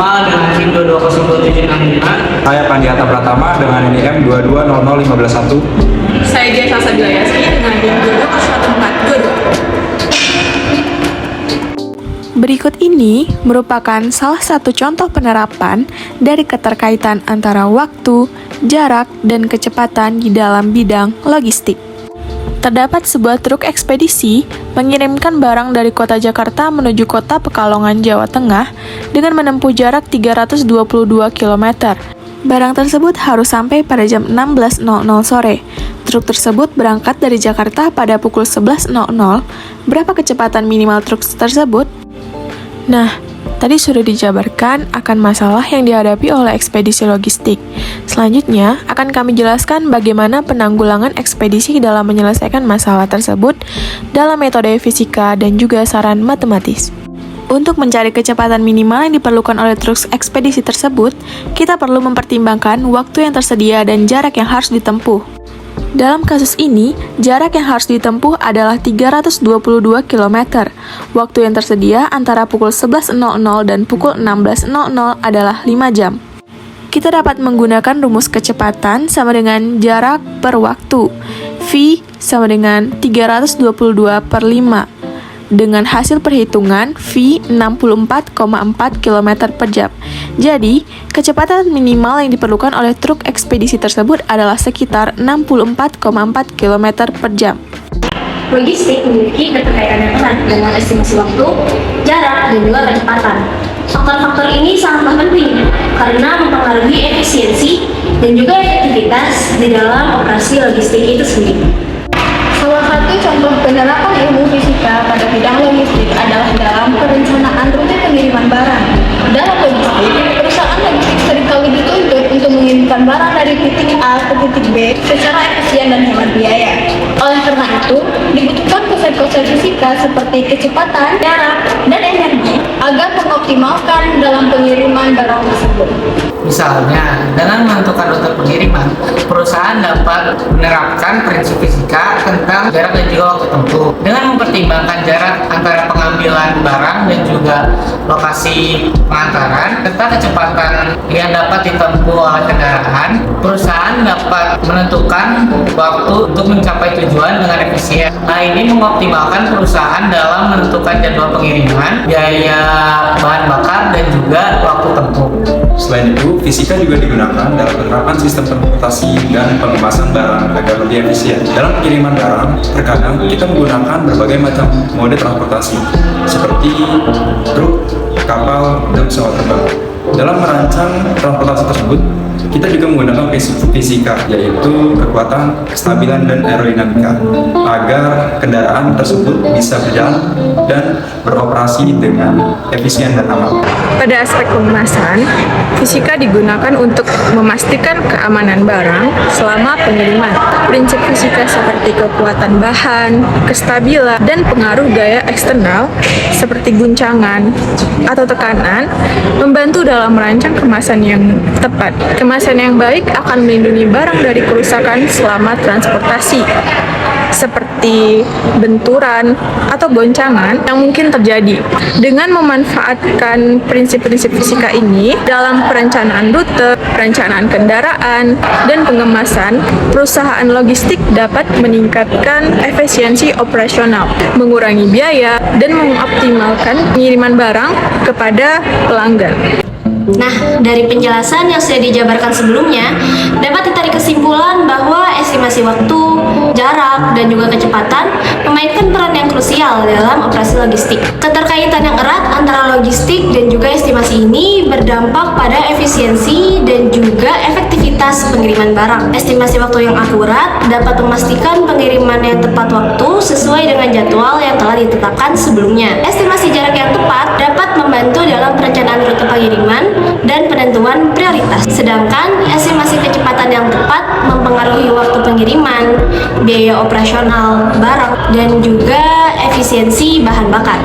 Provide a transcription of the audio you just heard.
Akmal dengan SIM 2202765. Saya Pandiata Pratama dengan NIM 2200511. Saya Dia Salsa Bilayasi dengan NIM 20422. Berikut ini merupakan salah satu contoh penerapan dari keterkaitan antara waktu, jarak, dan kecepatan di dalam bidang logistik. Terdapat sebuah truk ekspedisi mengirimkan barang dari kota Jakarta menuju kota Pekalongan, Jawa Tengah dengan menempuh jarak 322 km. Barang tersebut harus sampai pada jam 16.00 sore. Truk tersebut berangkat dari Jakarta pada pukul 11.00. Berapa kecepatan minimal truk tersebut? Nah, tadi sudah dijabarkan akan masalah yang dihadapi oleh ekspedisi logistik. Selanjutnya, akan kami jelaskan bagaimana penanggulangan ekspedisi dalam menyelesaikan masalah tersebut dalam metode fisika dan juga saran matematis. Untuk mencari kecepatan minimal yang diperlukan oleh truk ekspedisi tersebut, kita perlu mempertimbangkan waktu yang tersedia dan jarak yang harus ditempuh. Dalam kasus ini, jarak yang harus ditempuh adalah 322 km. Waktu yang tersedia antara pukul 11.00 dan pukul 16.00 adalah 5 jam. Kita dapat menggunakan rumus kecepatan sama dengan jarak per waktu. V sama dengan 322 per 5. Dengan hasil perhitungan V 64,4 km per jam. Jadi, kecepatan minimal yang diperlukan oleh truk ekspedisi tersebut adalah sekitar 64,4 km per jam. Logistik memiliki keterkaitan yang erat dengan estimasi waktu, jarak, dan juga kecepatan. Faktor-faktor ini sangatlah penting karena mempengaruhi efisiensi dan juga efektivitas di dalam operasi logistik itu sendiri. Salah satu contoh penerapan ilmu fisika pada bidang logistik adalah dalam perencanaan rute pengiriman barang. Dalam logistik, perusahaan logistik seringkali dituntut untuk mengirimkan barang dari titik A ke titik B secara efisien dan hemat biaya. Oleh karena itu, dibutuhkan konsep-konsep fisika seperti kecepatan, jarak, dan energi agar mengoptimalkan dalam pengiriman barang tersebut. Misalnya, dengan menentukan rute pengiriman, perusahaan dapat menerapkan prinsip fisika tentang jarak dan juga waktu tempuh. Dengan mempertimbangkan jarak antara pengambilan barang dan juga lokasi pengantaran, serta kecepatan yang dapat ditempuh oleh kendaraan, perusahaan dapat menentukan waktu untuk mencapai tujuan dengan efisien. Nah, ini mengoptimalkan perusahaan dalam menentukan jadwal pengiriman, biaya bahan bakar, dan juga waktu tempuh. Selain itu, fisika juga digunakan dalam penerapan sistem transportasi dan pengemasan barang agar lebih efisien. Dalam pengiriman barang, terkadang kita menggunakan berbagai macam mode transportasi, seperti truk, kapal, dan pesawat terbang. Dalam merancang transportasi tersebut, kita juga menggunakan prinsip fisika, yaitu kekuatan, kestabilan, dan aerodinamika, agar kendaraan tersebut bisa berjalan dan beroperasi dengan efisien dan aman. Pada aspek pengemasan, fisika digunakan untuk memastikan keamanan barang selama pengiriman. Prinsip fisika seperti kekuatan bahan, kestabilan, dan pengaruh gaya eksternal seperti guncangan atau tekanan membantu dalam merancang kemasan yang tepat. Kemasan yang baik akan melindungi barang dari kerusakan selama transportasi, seperti benturan atau goncangan yang mungkin terjadi. Dengan memanfaatkan prinsip-prinsip fisika ini dalam perencanaan rute, perencanaan kendaraan, dan pengemasan, perusahaan logistik dapat meningkatkan efisiensi operasional, mengurangi biaya, dan mengoptimalkan pengiriman barang kepada pelanggan. Nah, dari penjelasan yang sudah dijabarkan sebelumnya, dapat ditarik kesimpulan bahwa estimasi waktu, jarak, dan juga kecepatan memainkan peran yang krusial dalam operasi logistik. Keterkaitan yang erat antara logistik dan juga estimasi ini berdampak pada efisiensi dan juga efektivitas pengiriman barang. Estimasi waktu yang akurat dapat memastikan pengiriman yang tepat waktu sesuai dengan jadwal yang telah ditetapkan sebelumnya. Estimasi jarak yang tepat dapat membantu dalam perencanaan rute pengiriman dan penentuan prioritas. Sedangkan estimasi kecepatan yang tepat mempengaruhi waktu pengiriman, biaya operasional barang, dan juga efisiensi bahan bakar.